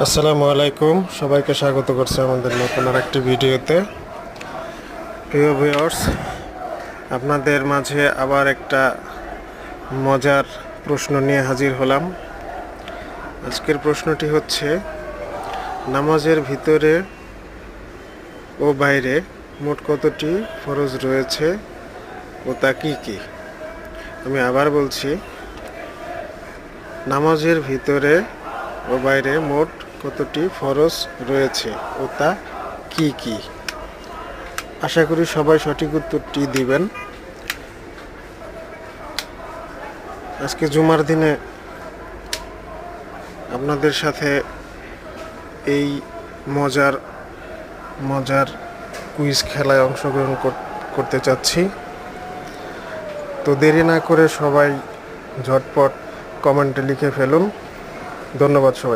আসসালামু আলাইকুম, সবাইকে স্বাগত করছি আমাদের নতুন আরেকটি ভিডিওতে। প্রিয় ভিউয়ার্স, আপনাদের মাঝে আবার একটা মজার প্রশ্ন নিয়ে হাজির হলাম। আজকের প্রশ্নটি হচ্ছে, নামাজের ভিতরে ও বাইরে মোট কতটি ফরজ রয়েছে ও তা কী কী? আমি আবার বলছি, নামাজের ভিতরে ও বাইরে মোট কতটি ফরজ রয়েছে ও তা কী কী? আশা করি সবাই সঠিক উত্তরটি দিবেন। আজকে জুমার দিনে আপনাদের সাথে এই মজার মজার কুইজ খেলায় অংশগ্রহণ করতে চাচ্ছি। তো দেরি না করে সবাই ঝটপট কমেন্টে লিখে ফেলুন। ধন্যবাদ সবাই।